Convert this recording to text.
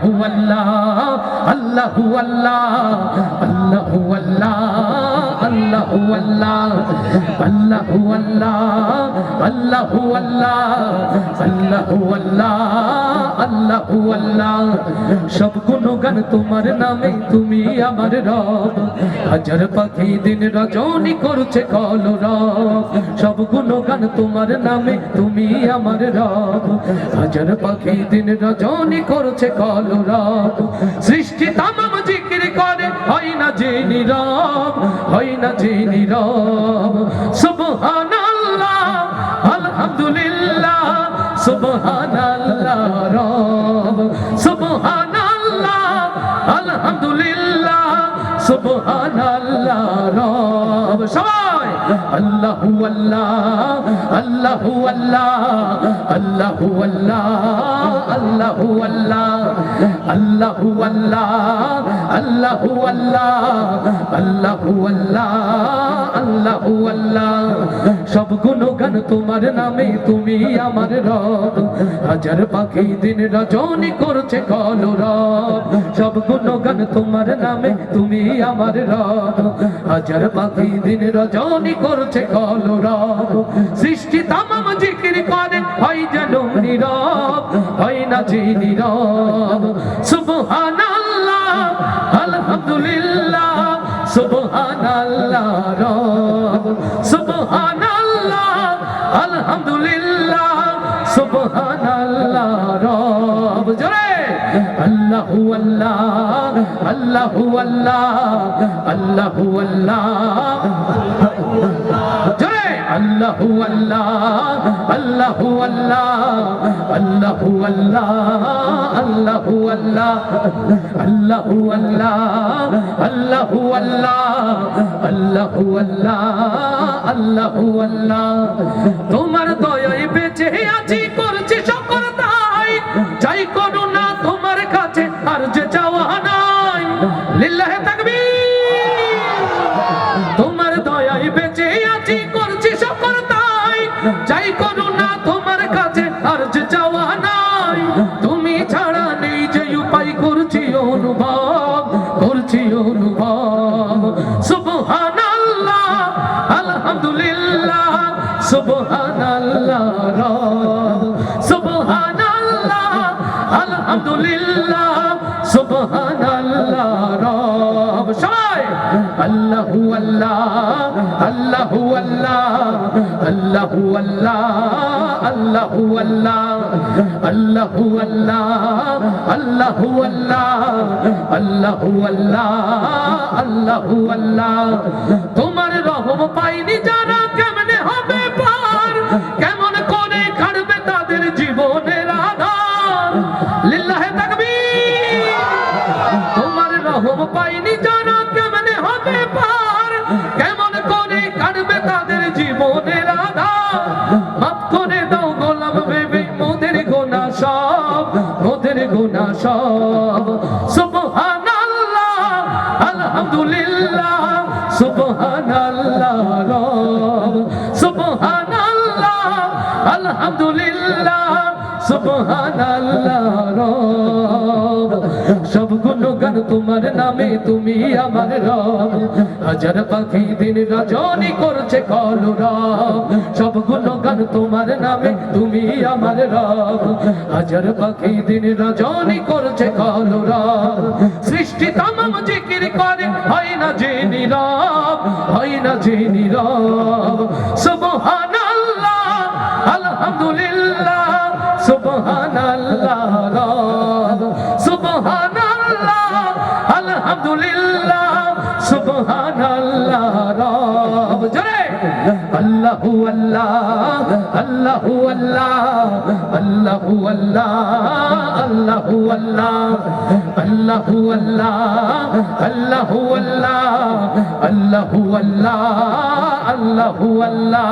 আল্লাহু আল্লাহ আল্লাহু আল্লাহ আল্লাহু আল্লাহ আল্লাহু আল্লাহ আল্লাহু আল্লাহ আল্লাহু আল্লাহ আল্লাহু আল্লাহ আল্লাহু আল্লাহ সব গুণগান তোমার নামে তুমি আমার রব হাজার পাখি দিন রজনী করছে কলরব সব গুণগান তোমার নামে তুমি আমার রব হাজার পাখি দিন রজনী করছে কলরব সৃষ্টি তামাম জিকির করে হয় না যে নীরব হয় না যে নীরব সুবহানাল্লাহ আলহামদুলিল্লাহ সুবহানাল্লাহ রব সুবহানাল্লাহ আলহামদুলিল্লাহ সুবহানাল্লাহ রব সবাই আল্লাহু আল্লাহ আল্লাহু আল্লাহ আল্লাহু আল্লাহ আল্লাহু আল্লাহ আল্লাহু আল্লাহ আল্লাহু আল্লাহ আল্লাহু আল্লাহ আল্লাহু আল্লাহ সব গুণগান তোমার নামে তুমি আমার রব হাজার পাখি দিন রজনী করছে কলরব সব গুণগান তোমার নামে তুমি আমার রব হাজার পাখি দিন রজনী করছে কলরব সৃষ্টি তামাম জিকির করে হয় যেন নীরব হয় না যে নীরব সুবহানাল্লাহ আলহামদুলিল্লাহ সুবহানাল্লাহ রব সুবহানাল্লাহ আলহামদুলিল্লাহ সুবহানাল্লাহ রব জোরে আল্লাহু আল্লাহ আল্লাহু আল্লাহ আল্লাহু আল্লাহ জোরে আল্লাহু আল্লাহ আল্লাহু আল্লাহ আল্লাহু আল্লাহ আল্লাহু আল্লাহ আল্লাহু আল্লাহ আল্লাহু আল্লাহ আল্লাহু আল্লাহ আল্লাহু আল্লাহ তোমার দয়ায় বেঁচে আছি করছি শুকর তাই চাই করুণা তোমার কাছে আর যে চাওয়া নাই লিল্লাহি তাকবীর তোমার দয়ায় বেঁচে আছি করছি শুকর তাই চাই করুণা তোমার কাছে আর যে চাওয়া নাই তুমি ছাড়া নেই যে উপায় করছি অনুভব সুবহানাল্লাহ আলহামদুলিল্লাহ সুবহানাল্লাহ রব সুবহানাল্লাহ আলহামদুলিল্লাহ সুবহানাল্লাহ রব সবাই আল্লাহু আল্লাহ আল্লাহু আল্লাহ আল্লাহু আল্লাহ আল্লাহু আল্লাহ আল্লাহু আল্লাহ আল্লাহু আল্লাহ আল্লাহু আল্লাহ আল্লাহু আল্লাহ তোমার রহম পাইনি যারা কেমনে হবে পার কেমন করে কাটবে তাদের জীবনের আধার লিল্লাহি তাকবীর তোমার রহম পাইনি যারা কেমনে হবে পার কেমন করে কাটবে তাদের জীবনের আধার মাফ করে দাও গোলাম ভেবে মোদের গুনাহ সব সুবহানাল্লাহ আলহামদুলিল্লাহ সুবহানাল্লাহ রব সুবহানাল্লাহ আলহামদুলিল্লাহ সুবহানাল্লাহ রব সব গুণগান তোমার নামে তুমি আমার রব হাজার পাখি দিন রজনী করছে কলরব সব গুণগান তোমার নামে তুমি আমার রব হাজার পাখি দিন রজনী করছে কলরব সৃষ্টি তামাম জিকির করে হয় না যে নীরব হয় না যে নীরব সুবহানাল্লাহ আলহামদুলিল্লাহ সুবহানাল্লাহ রব সুবহানাল্লাহ আলহামদুলিল্লাহ সুবহানাল্লাহ রব জোরে আল্লাহু আল্লাহ আল্লাহু আল্লাহ আল্লাহু আল্লাহ আল্লাহু আল্লাহ আল্লাহু আল্লাহ আল্লাহু আল্লাহ আল্লাহু আল্লাহ আল্লাহু আল্লাহ